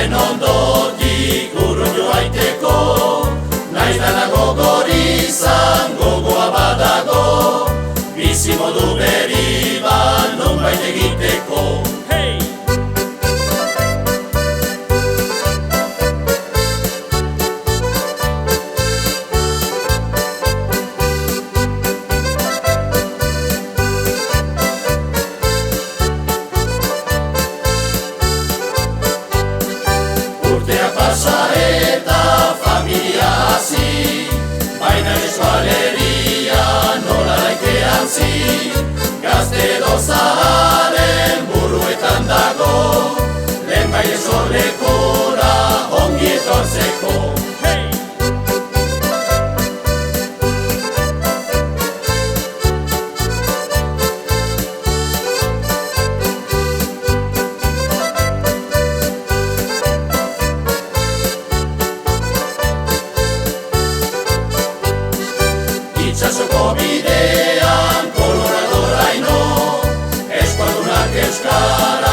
Urtearen ondotik urrun joaiteko, naiz dana gogor izan gogoa badago, bizimodu berri bat nonbait egiteko. Urteak pasa eta familia hasi, baina eskualeria nola daitean zi. Gazte edo zaharen buruetan dago, lehenbait esorlekora ongi etortzeko. Itsasoko bidean Koloradoraino, eskualdunak euskara